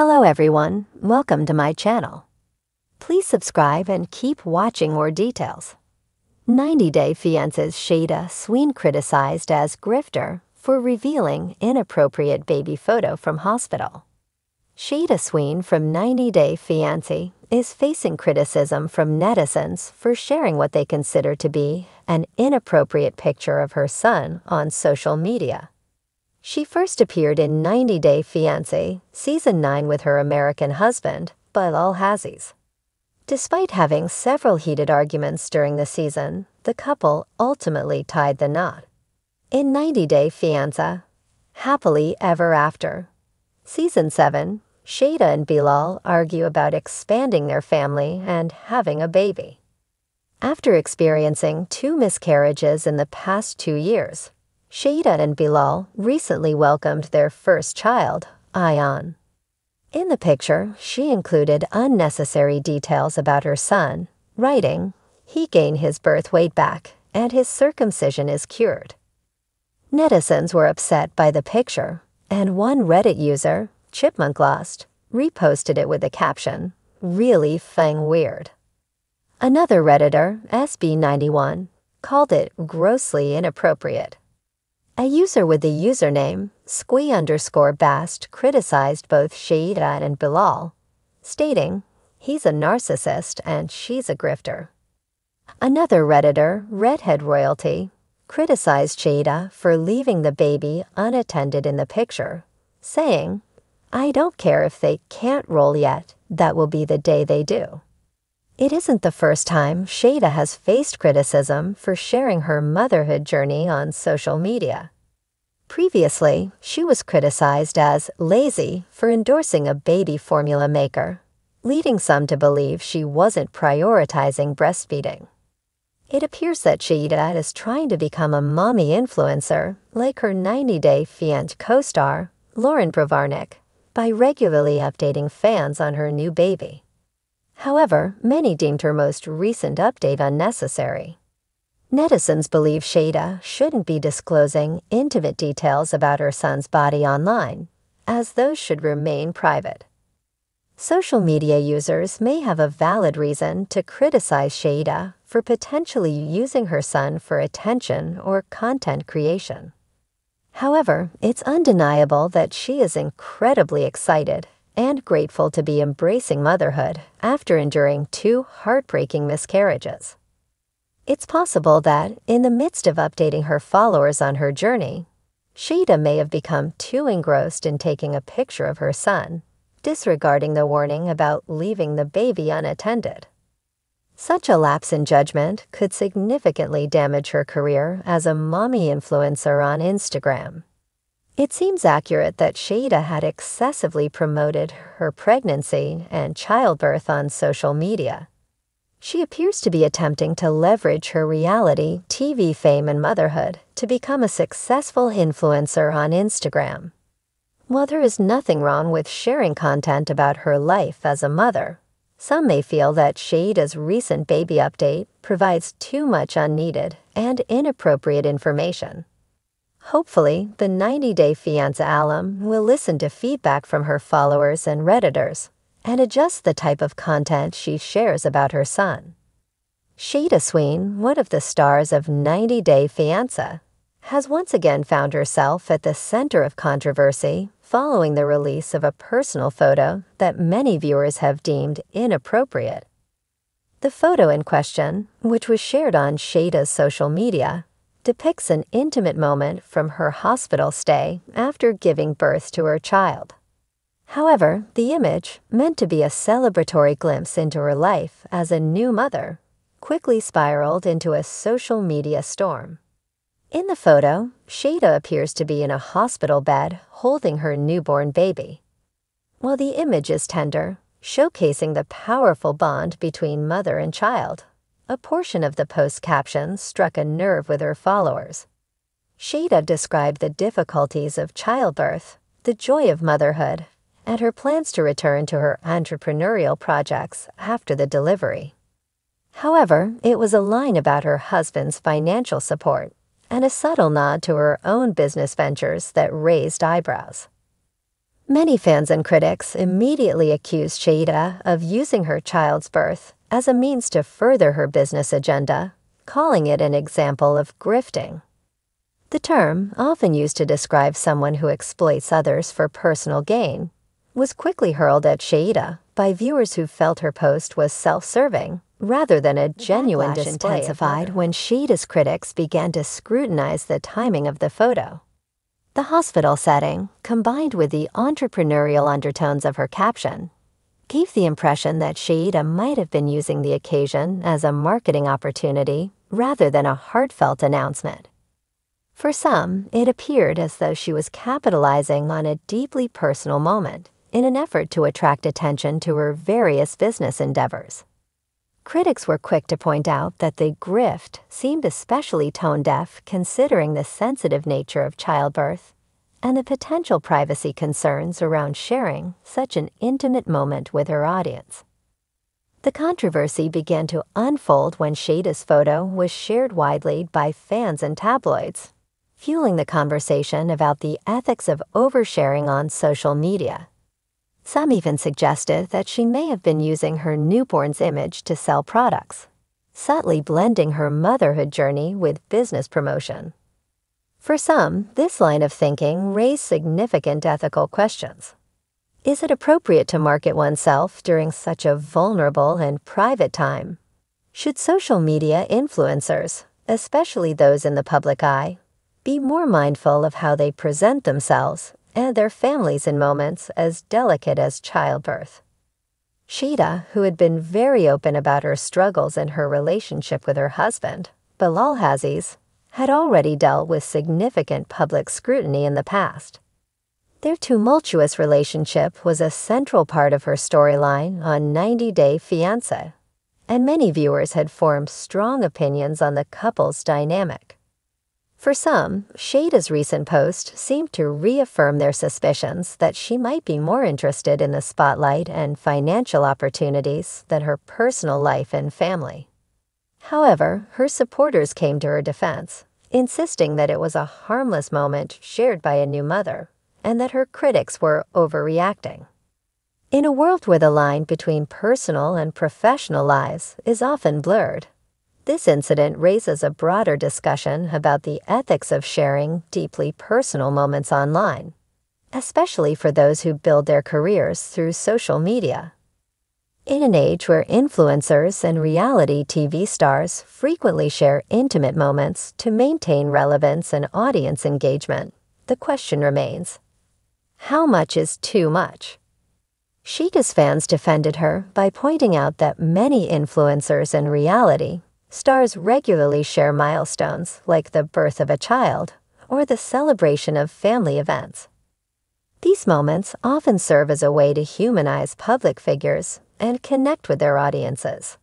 Hello everyone, welcome to my channel. Please subscribe and keep watching more details. 90 Day Fiancé's Shaeeda Sween criticized as Grifter for revealing inappropriate baby photo from hospital. Shaeeda Sween from 90 Day Fiancé is facing criticism from netizens for sharing what they consider to be an inappropriate picture of her son on social media. She first appeared in 90 Day Fiancé Season 9 with her American husband, Bilal Hazziez. Despite having several heated arguments during the season, the couple ultimately tied the knot. In 90 Day Fiancé, Happily Ever After, Season 7, Shaeeda and Bilal argue about expanding their family and having a baby. After experiencing 2 miscarriages in the past 2 years, Shaeeda and Bilal recently welcomed their first child, Ayan. In the picture, she included unnecessary details about her son, writing, "He gained his birth weight back, and his circumcision is cured." Netizens were upset by the picture, and one Reddit user, Chipmunk Lost, reposted it with the caption, "Really fang weird." Another Redditor, SB91, called it grossly inappropriate. A user with the username squee_bast criticized both Shaeeda and Bilal, stating, "He's a narcissist and she's a grifter." Another Redditor, Redhead Royalty, criticized Shaeeda for leaving the baby unattended in the picture, saying, "I don't care if they can't roll yet, that will be the day they do." It isn't the first time Shaeeda has faced criticism for sharing her motherhood journey on social media. Previously, she was criticized as lazy for endorsing a baby formula maker, leading some to believe she wasn't prioritizing breastfeeding. It appears that Shaeeda is trying to become a mommy influencer like her 90 Day Fiancé co-star, Lauren Bravarnik, by regularly updating fans on her new baby. However, many deemed her most recent update unnecessary. Netizens believe Shaeeda shouldn't be disclosing intimate details about her son's body online, as those should remain private. Social media users may have a valid reason to criticize Shaeeda for potentially using her son for attention or content creation. However, it's undeniable that she is incredibly excited and grateful to be embracing motherhood after enduring 2 heartbreaking miscarriages. It's possible that, in the midst of updating her followers on her journey, Shaeeda may have become too engrossed in taking a picture of her son, disregarding the warning about leaving the baby unattended. Such a lapse in judgment could significantly damage her career as a mommy influencer on Instagram. It seems accurate that Shaeeda had excessively promoted her pregnancy and childbirth on social media. She appears to be attempting to leverage her reality TV fame and motherhood to become a successful influencer on Instagram. While there is nothing wrong with sharing content about her life as a mother, some may feel that Shaeeda's recent baby update provides too much unneeded and inappropriate information. Hopefully, the 90 Day Fiancé alum will listen to feedback from her followers and Redditors and adjust the type of content she shares about her son. Shaeeda Sween, one of the stars of 90 Day Fiancé, has once again found herself at the center of controversy following the release of a personal photo that many viewers have deemed inappropriate. The photo in question, which was shared on Shaeeda's social media, depicts an intimate moment from her hospital stay after giving birth to her child. However, the image, meant to be a celebratory glimpse into her life as a new mother, quickly spiraled into a social media storm. In the photo, Shaeeda appears to be in a hospital bed holding her newborn baby. While the image is tender, showcasing the powerful bond between mother and child, a portion of the post caption struck a nerve with her followers. Shaeeda described the difficulties of childbirth, the joy of motherhood, and her plans to return to her entrepreneurial projects after the delivery. However, it was a line about her husband's financial support and a subtle nod to her own business ventures that raised eyebrows. Many fans and critics immediately accused Shaeeda of using her child's birth as a means to further her business agenda, calling it an example of grifting. The term, often used to describe someone who exploits others for personal gain, was quickly hurled at Shaeeda by viewers who felt her post was self-serving rather than a genuine display. The backlash intensified when Shaeeda's critics began to scrutinize the timing of the photo. The hospital setting, combined with the entrepreneurial undertones of her caption, gave the impression that Shaeeda might have been using the occasion as a marketing opportunity rather than a heartfelt announcement. For some, it appeared as though she was capitalizing on a deeply personal moment in an effort to attract attention to her various business endeavors. Critics were quick to point out that the grift seemed especially tone-deaf considering the sensitive nature of childbirth and the potential privacy concerns around sharing such an intimate moment with her audience. The controversy began to unfold when Shaeeda's photo was shared widely by fans and tabloids, fueling the conversation about the ethics of oversharing on social media. Some even suggested that she may have been using her newborn's image to sell products, subtly blending her motherhood journey with business promotion. For some, this line of thinking raised significant ethical questions. Is it appropriate to market oneself during such a vulnerable and private time? Should social media influencers, especially those in the public eye, be more mindful of how they present themselves and their families in moments as delicate as childbirth? Shaeeda, who had been very open about her struggles in her relationship with her husband, Bilal Aziz, had already dealt with significant public scrutiny in the past. Their tumultuous relationship was a central part of her storyline on 90 Day Fiancé, and many viewers had formed strong opinions on the couple's dynamic. For some, Shaeeda's recent post seemed to reaffirm their suspicions that she might be more interested in the spotlight and financial opportunities than her personal life and family. However, her supporters came to her defense, insisting that it was a harmless moment shared by a new mother, and that her critics were overreacting. In a world where the line between personal and professional lives is often blurred, this incident raises a broader discussion about the ethics of sharing deeply personal moments online, especially for those who build their careers through social media. In an age where influencers and reality TV stars frequently share intimate moments to maintain relevance and audience engagement, the question remains: how much is too much? Shaeeda's fans defended her by pointing out that many influencers in reality stars regularly share milestones like the birth of a child or the celebration of family events. These moments often serve as a way to humanize public figures and connect with their audiences.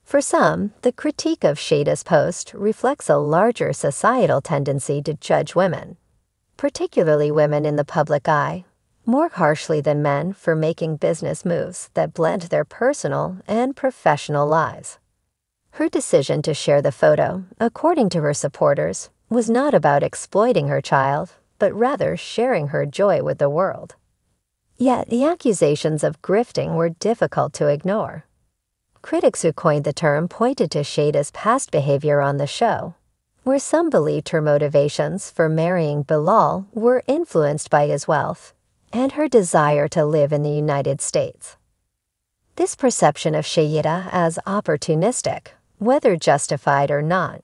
For some, the critique of Shaeeda's post reflects a larger societal tendency to judge women, particularly women in the public eye, more harshly than men for making business moves that blend their personal and professional lives. Her decision to share the photo, according to her supporters, was not about exploiting her child, but rather sharing her joy with the world. Yet the accusations of grifting were difficult to ignore. Critics who coined the term pointed to Shaeeda's past behavior on the show, where some believed her motivations for marrying Bilal were influenced by his wealth and her desire to live in the United States. This perception of Shaeeda as opportunistic, whether justified or not,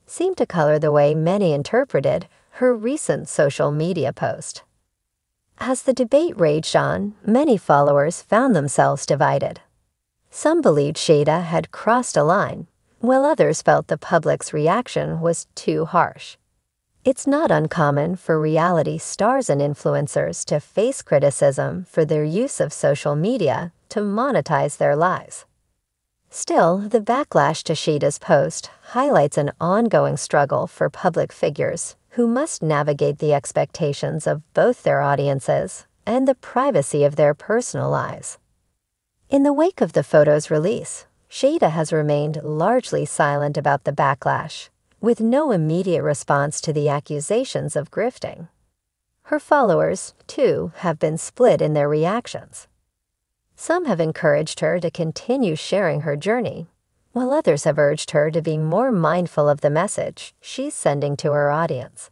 seemed to color the way many interpreted her recent social media post. As the debate raged on, many followers found themselves divided. Some believed Shaeeda had crossed a line, while others felt the public's reaction was too harsh. It's not uncommon for reality stars and influencers to face criticism for their use of social media to monetize their lives. Still, the backlash to Shaeeda's post highlights an ongoing struggle for public figures who must navigate the expectations of both their audiences and the privacy of their personal lives. In the wake of the photo's release, Shaeeda has remained largely silent about the backlash, with no immediate response to the accusations of grifting. Her followers, too, have been split in their reactions. Some have encouraged her to continue sharing her journey, while others have urged her to be more mindful of the message she's sending to her audience.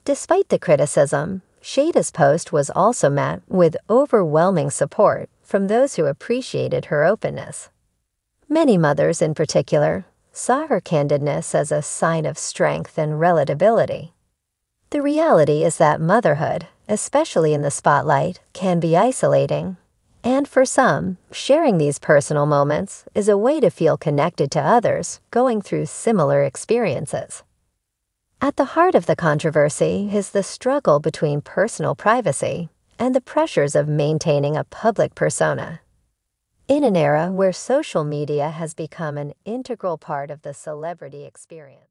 Despite the criticism, Shaeeda's post was also met with overwhelming support from those who appreciated her openness. Many mothers, in particular, saw her candidness as a sign of strength and relatability. The reality is that motherhood, especially in the spotlight, can be isolating, and for some, sharing these personal moments is a way to feel connected to others going through similar experiences. At the heart of the controversy is the struggle between personal privacy and the pressures of maintaining a public persona. In an era where social media has become an integral part of the celebrity experience.